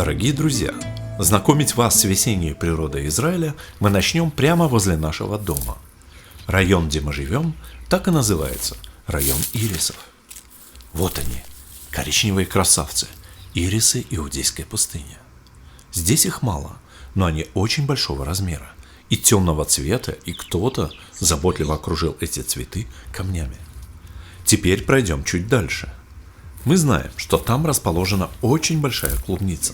Дорогие друзья, знакомить вас с весенней природой Израиля мы начнем прямо возле нашего дома. Район, где мы живем, так и называется – район ирисов. Вот они, коричневые красавцы, ирисы Иудейской пустыни. Здесь их мало, но они очень большого размера и темного цвета, и кто-то заботливо окружил эти цветы камнями. Теперь пройдем чуть дальше. Мы знаем, что там расположена очень большая клубница.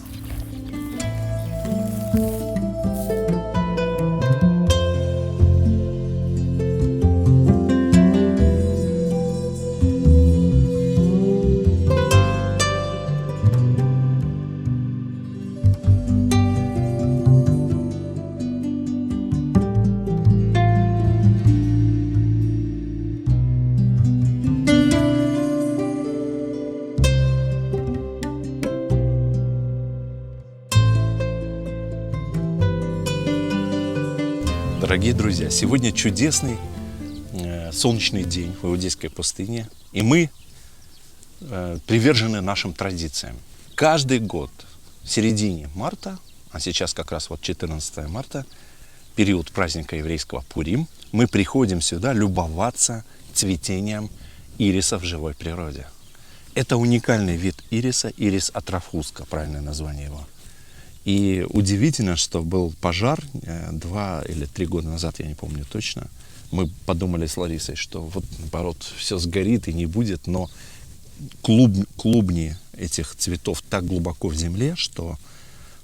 Дорогие друзья, сегодня чудесный солнечный день в Иудейской пустыне, и мы привержены нашим традициям. Каждый год в середине марта, а сейчас как раз вот 14 марта, период праздника еврейского Пурим, мы приходим сюда любоваться цветением ириса в живой природе. Это уникальный вид ириса, ирис атрофуска, правильное название его. И удивительно, что был пожар 2 или 3 года назад, я не помню точно. Мы подумали с Ларисой, что вот наоборот все сгорит и не будет, но клубни этих цветов так глубоко в земле, что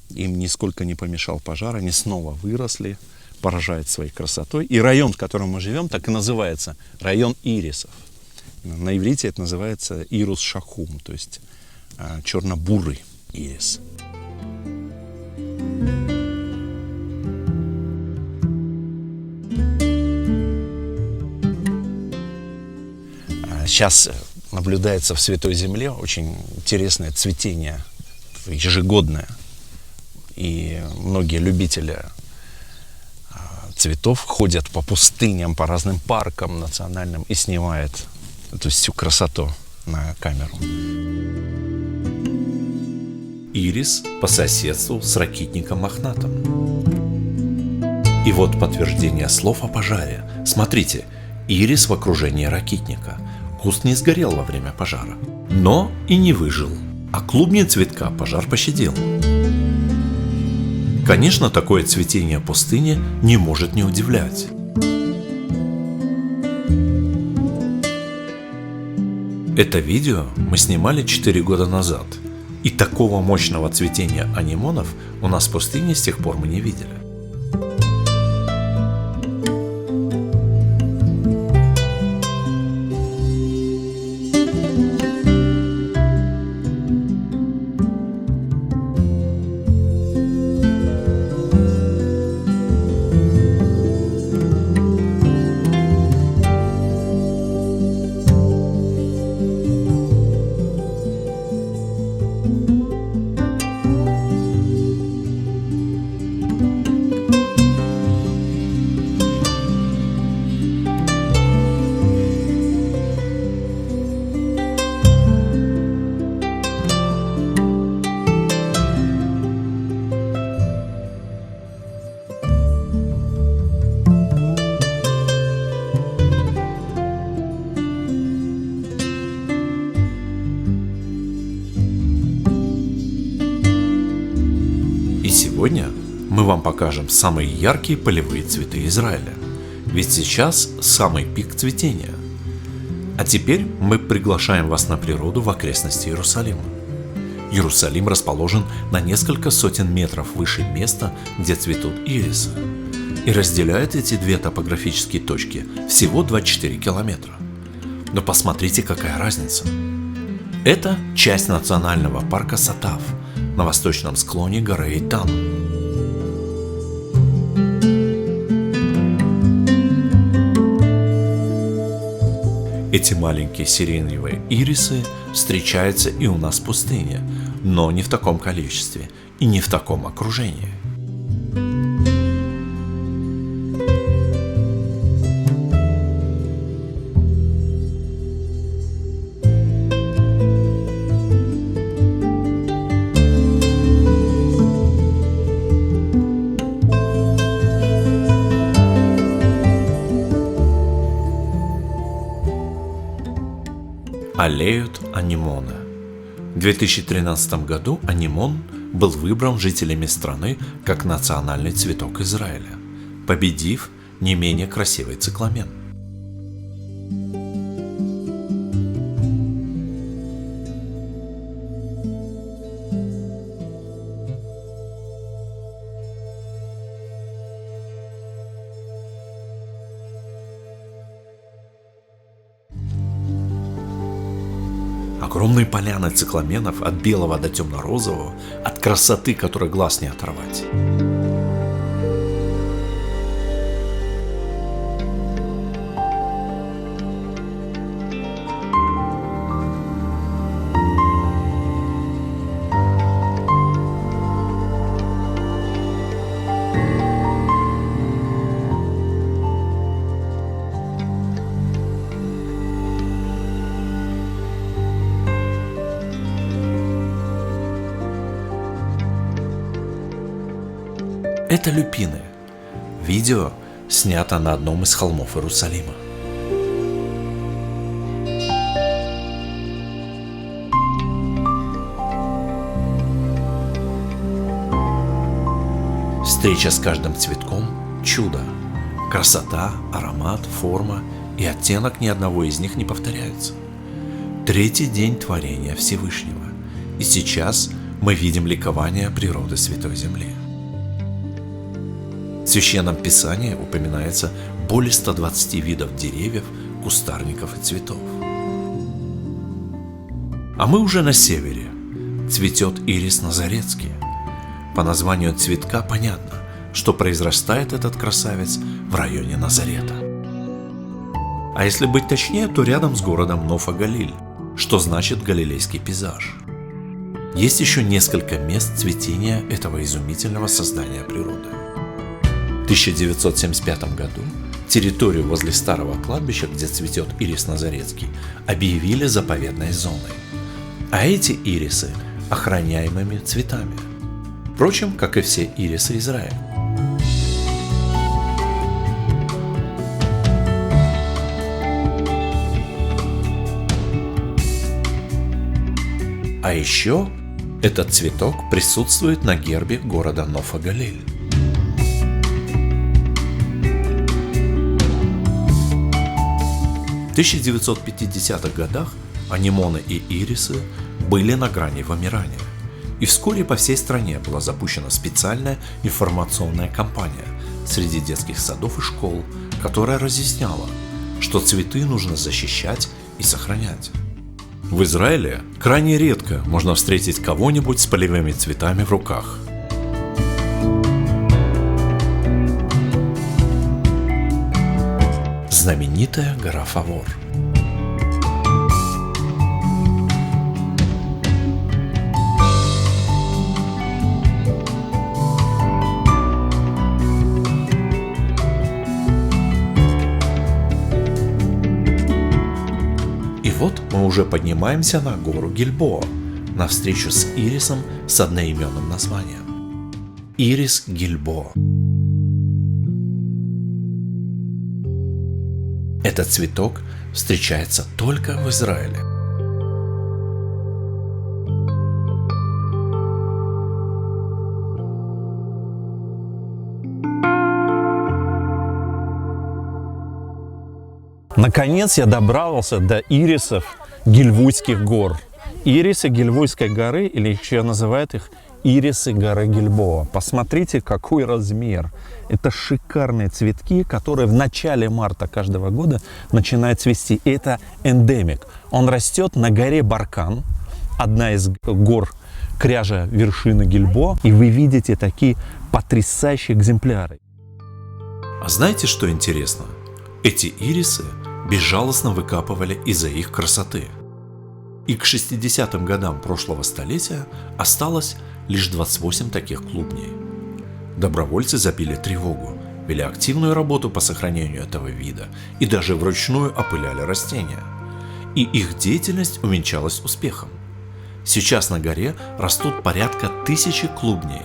им нисколько не помешал пожар, они снова выросли, поражают своей красотой. И район, в котором мы живем, так и называется район ирисов. На иврите это называется ирус шахум, то есть черно-бурый ирис. Сейчас наблюдается в Святой Земле очень интересное цветение, ежегодное. И многие любители цветов ходят по пустыням, по разным паркам национальным и снимают эту всю красоту на камеру. Ирис по соседству с ракитником мохнатым. И вот подтверждение слов о пожаре. Смотрите, ирис в окружении ракитника. Куст не сгорел во время пожара, но и не выжил, а клубни цветка пожар пощадил. Конечно, такое цветение пустыни не может не удивлять. Это видео мы снимали 4 года назад, и такого мощного цветения анимонов у нас в пустыне с тех пор мы не видели. Сегодня мы вам покажем самые яркие полевые цветы Израиля, ведь сейчас самый пик цветения. А теперь мы приглашаем вас на природу в окрестности Иерусалима. Иерусалим расположен на несколько сотен метров выше места, где цветут ирисы, и разделяет эти две топографические точки всего 24 километра. Но посмотрите, какая разница. Это часть национального парка Сатав на восточном склоне горы Эйтан. Эти маленькие сиреневые ирисы встречаются и у нас в пустыне, но не в таком количестве и не в таком окружении. алеют анемоны. В 2013 году анемон был выбран жителями страны как национальный цветок Израиля, победив не менее красивый цикламен. Огромные поляны цикламенов от белого до темно-розового, от красоты, которой глаз не оторвать. Это люпины. Видео снято на одном из холмов Иерусалима. Встреча с каждым цветком – чудо. Красота, аромат, форма и оттенок ни одного из них не повторяются. Третий день творения Всевышнего. И сейчас мы видим ликование природы Святой Земли. В Священном Писании упоминается более 120 видов деревьев, кустарников и цветов. А мы уже на севере. Цветет ирис назаретский. По названию цветка понятно, что произрастает этот красавец в районе Назарета. А если быть точнее, то рядом с городом Ноф-а-Галиль, что значит галилейский пейзаж. Есть еще несколько мест цветения этого изумительного создания природы. В 1975 году территорию возле старого кладбища, где цветет ирис назаретский, объявили заповедной зоной. А эти ирисы – охраняемыми цветами. Впрочем, как и все ирисы Израиля. А еще этот цветок присутствует на гербе города Ноф-а-Галиль. В 1950-х годах анемоны и ирисы были на грани вымирания. И вскоре по всей стране была запущена специальная информационная кампания среди детских садов и школ, которая разъясняла, что цветы нужно защищать и сохранять. В Израиле крайне редко можно встретить кого-нибудь с полевыми цветами в руках. Знаменитая гора Фавор. И вот мы уже поднимаемся на гору Гильбоа, на встречу с ирисом с одноименным названием. Ирис Гильбоа. Этот цветок встречается только в Израиле. Наконец я добрался до ирисов Гильвуйских гор. Ирисы Гильвуйской горы, или еще называют их ирисы горы Гильбоа. Посмотрите, какой размер. Это шикарные цветки, которые в начале марта каждого года начинают цвести. Это эндемик. Он растет на горе Баркан, одна из гор кряжа вершины Гильбоа. И вы видите такие потрясающие экземпляры. А знаете, что интересно? Эти ирисы безжалостно выкапывали из-за их красоты. И к 60-м годам прошлого столетия осталось лишь 28 таких клубней. Добровольцы забили тревогу, вели активную работу по сохранению этого вида и даже вручную опыляли растения. И их деятельность увенчалась успехом. Сейчас на горе растут порядка 1000 клубней,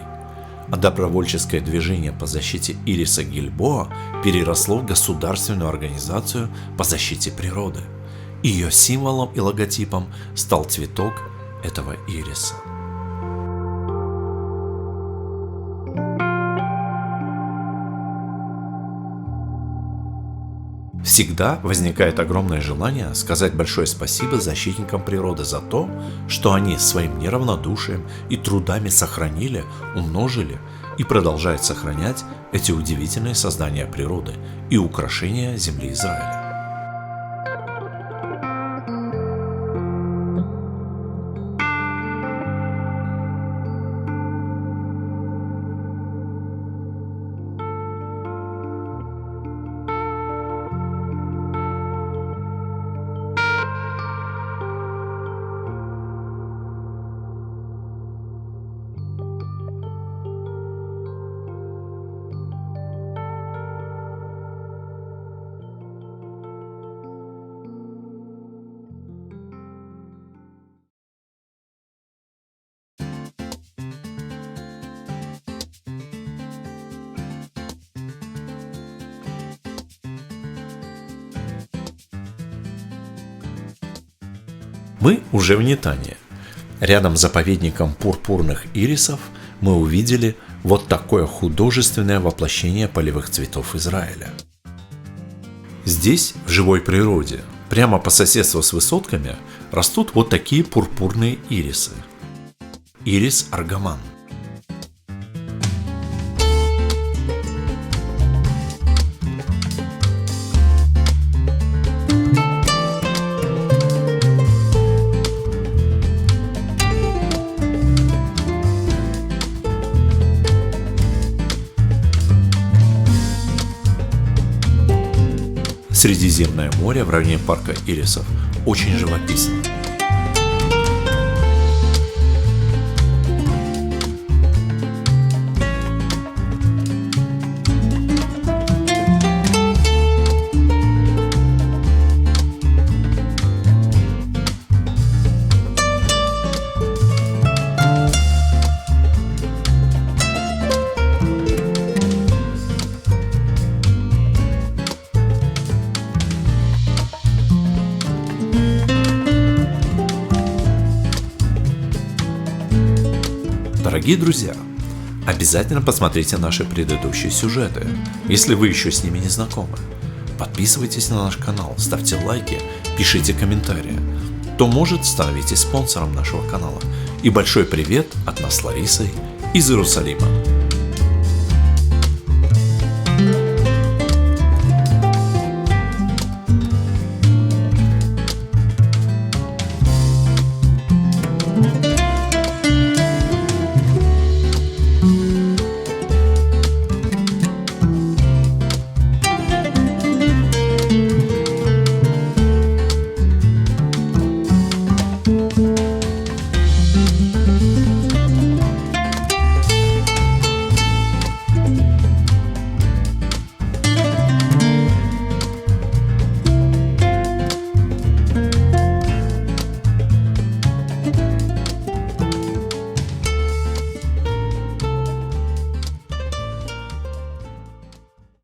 а добровольческое движение по защите ириса Гильбоа переросло в государственную организацию по защите природы. Ее символом и логотипом стал цветок этого ириса. Всегда возникает огромное желание сказать большое спасибо защитникам природы за то, что они своим неравнодушием и трудами сохранили, умножили и продолжают сохранять эти удивительные создания природы и украшения земли Израиля. Мы уже в Нетании. Рядом с заповедником пурпурных ирисов мы увидели вот такое художественное воплощение полевых цветов Израиля. Здесь, в живой природе, прямо по соседству с высотками, растут вот такие пурпурные ирисы. Ирис аргаман. Средиземное море в районе парка ирисов очень живописно. Дорогие друзья, обязательно посмотрите наши предыдущие сюжеты, если вы еще с ними не знакомы. Подписывайтесь на наш канал, ставьте лайки, пишите комментарии. Кто может, становитесь спонсором нашего канала. И большой привет от нас с Ларисой из Иерусалима.